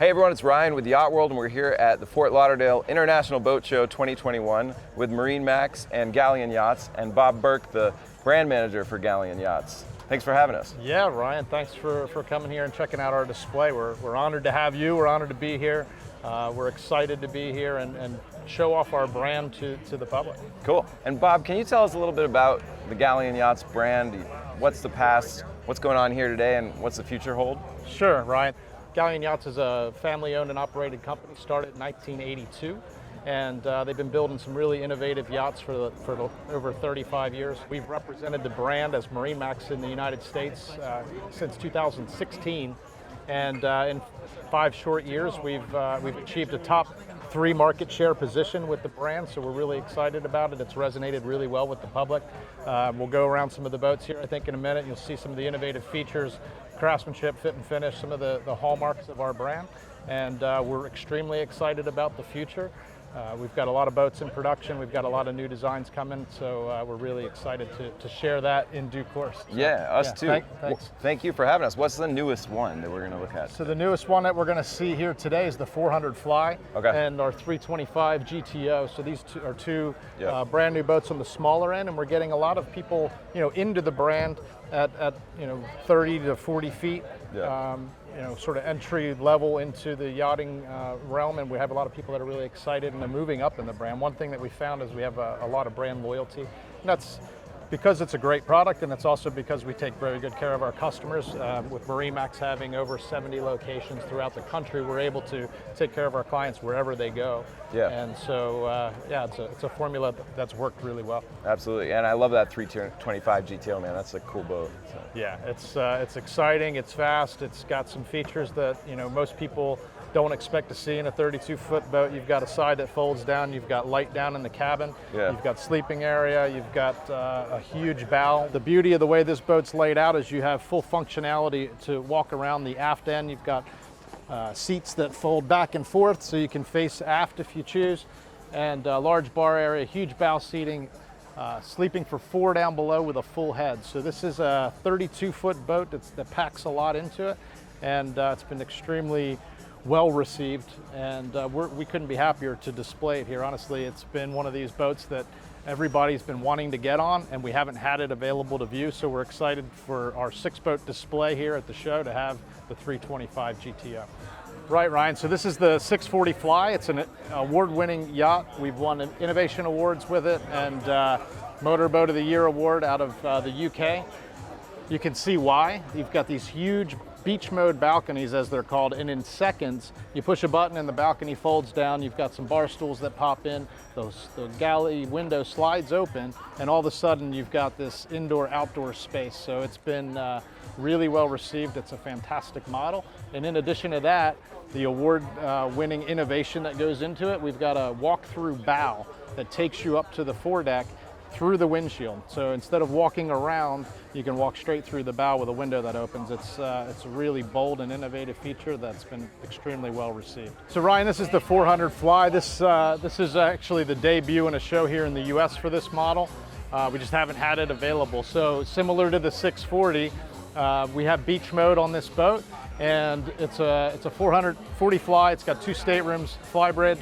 Hey everyone, it's Ryan with YachtWorld, and we're here at the Fort Lauderdale International Boat Show 2021 with MarineMax and Galeon Yachts, and Bob Burke, the brand manager for Galeon Yachts. Thanks for having us. Yeah, Ryan, thanks for coming here and checking out our display. We're honored to have you. We're honored to be here. We're excited to be here and show off our brand to the public. Cool. And Bob, can you tell us a little bit about the Galeon Yachts brand? What's the past, what's going on here today, and what's the future hold? Sure, Ryan. Galeon Yachts is a family-owned and operated company, started in 1982, and they've been building some really innovative yachts for over 35 years. We've represented the brand as MarineMax in the United States since 2016, and in 5 short years, we've achieved a top 3 market share position with the brand, so we're really excited about it. It's resonated really well with the public. We'll go around some of the boats here, I think, in a minute. You'll see some of the innovative features, craftsmanship, fit and finish, some of the hallmarks of our brand, and we're extremely excited about the future. We've got a lot of boats in production, we've got a lot of new designs coming, so we're really excited to share that in due course. So, yeah, us too. Thanks. Well, thank you for having us. What's the newest one that we're going to look at? So the newest one that we're going to see here today is the 400 Fly and our 325 GTO. So these are two brand new boats on the smaller end, and we're getting a lot of people, into the brand at 30 to 40 feet. Sort of entry level into the yachting realm, and we have a lot of people that are really excited and they're moving up in the brand. One thing that we found is we have a lot of brand loyalty, and that's because it's a great product, and it's also because we take very good care of our customers. With MarineMax having over 70 locations throughout the country, we're able to take care of our clients wherever they go. Yeah. And so, it's a formula that's worked really well. Absolutely, and I love that 325 GTO, man. That's a cool boat. So. Yeah, it's exciting, it's fast, it's got some features that most people don't expect to see in a 32-foot boat. You've got a side that folds down, you've got light down in the cabin, you've got sleeping area, you've got a huge bow. The beauty of the way this boat's laid out is you have full functionality to walk around the aft end. You've got seats that fold back and forth so you can face aft if you choose, and a large bar area, huge bow seating, sleeping for 4 down below with a full head. So this is a 32-foot boat that packs a lot into it, and it's been extremely well received, and we couldn't be happier to display it here. Honestly, it's been one of these boats that everybody's been wanting to get on, and we haven't had it available to view, so we're excited for our 6-boat display here at the show to have the 325 GTO. Right, Ryan, so this is the 640 Fly. It's an award-winning yacht. We've won innovation awards with it, and Motor Boat of the Year award out of the UK. You can see why. You've got these huge beach mode balconies, as they're called, and in seconds you push a button and the balcony folds down. You've got some bar stools that pop in, the galley window slides open, and all of a sudden you've got this indoor-outdoor space. So it's been really well received. It's a fantastic model, and in addition to that, the award-winning innovation that goes into it, we've got a walk-through bow that takes you up to the foredeck through the windshield. So instead of walking around, you can walk straight through the bow with a window that opens. It's a really bold and innovative feature that's been extremely well received. So Ryan, this is the 400 Fly. This is actually the debut in a show here in the US for this model. We just haven't had it available. So similar to the 640, we have beach mode on this boat, and it's a 440 Fly. It's got 2 staterooms, fly bridge,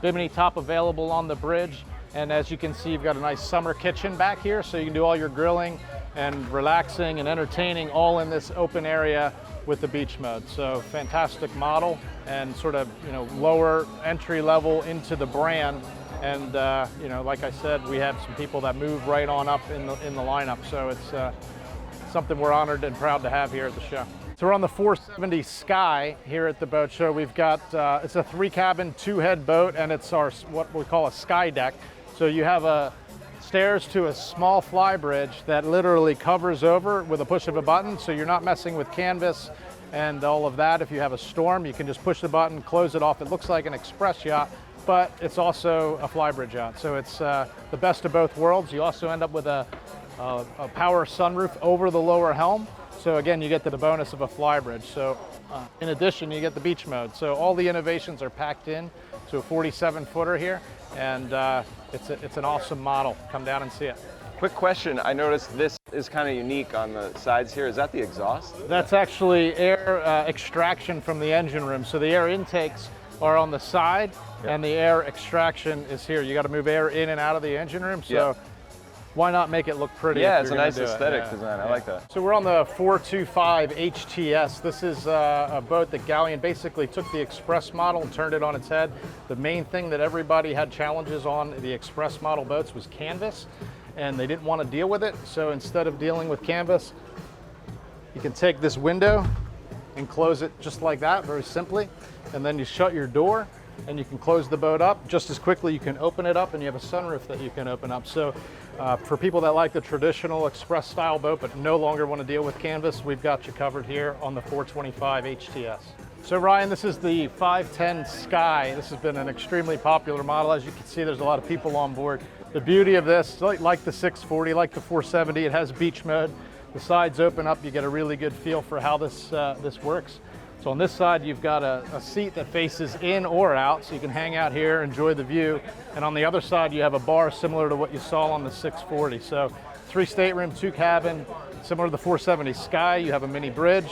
bimini top available on the bridge. And as you can see, you've got a nice summer kitchen back here, so you can do all your grilling and relaxing and entertaining all in this open area with the beach mode. So fantastic model, and sort of lower entry level into the brand. And like I said, we have some people that move right on up in the lineup. So it's something we're honored and proud to have here at the show. So we're on the 470 Sky here at the boat show. We've got it's a 3-cabin, 2-head boat, and it's our what we call a sky deck. So you have stairs to a small fly bridge that literally covers over with a push of a button, so you're not messing with canvas and all of that. If you have a storm, you can just push the button, close it off. It looks like an express yacht, but it's also a fly bridge yacht. So it's the best of both worlds. You also end up with a power sunroof over the lower helm. So again, you get the bonus of a fly bridge. So in addition, you get the beach mode. So all the innovations are packed in to a 47-footer here, and it's an awesome model. Come down and see it. Quick question, I noticed this is kind of unique on the sides here. Is that the exhaust? That's actually air extraction from the engine room. So the air intakes are on the side, and the air extraction is here. You got to move air in and out of the engine room. So why not make it look pretty? Yeah, it's a nice aesthetic design. I like that. So we're on the 425 HTS. This is a boat that Galeon basically took the Express model and turned it on its head. The main thing that everybody had challenges on the Express model boats was canvas, and they didn't want to deal with it. So instead of dealing with canvas, you can take this window and close it just like that, very simply. And then you shut your door and you can close the boat up just as quickly. You can open it up and you have a sunroof that you can open up. So for people that like the traditional Express style boat but no longer want to deal with canvas, we've got you covered here on the 425 HTS. So Ryan, this is the 510 Sky. This has been an extremely popular model. As you can see, there's a lot of people on board. The beauty of this, like the 640, like the 470, it has beach mode. The sides open up, you get a really good feel for how this works. So on this side, you've got a seat that faces in or out, so you can hang out here, enjoy the view. And on the other side, you have a bar similar to what you saw on the 640. So 3 stateroom, 2 cabin, similar to the 470 Sky. You have a mini bridge.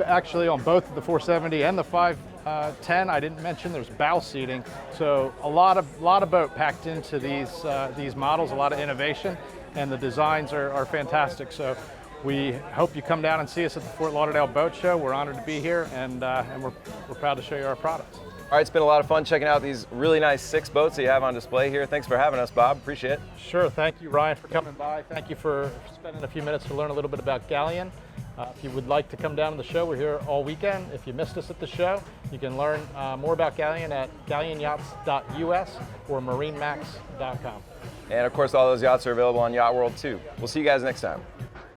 Actually, on both the 470 and the 510, I didn't mention there's bow seating. So a lot of boat packed into these models, a lot of innovation, and the designs are fantastic. So we hope you come down and see us at the Fort Lauderdale Boat Show. We're honored to be here, and we're proud to show you our products. All right, it's been a lot of fun checking out these really nice 6 boats that you have on display here. Thanks for having us, Bob. Appreciate it. Sure. Thank you, Ryan, for coming by. Thank you for spending a few minutes to learn a little bit about Galeon. If you would like to come down to the show, we're here all weekend. If you missed us at the show, you can learn more about Galeon at galeonyachts.us or marinemax.com. And of course, all those yachts are available on YachtWorld too. We'll see you guys next time.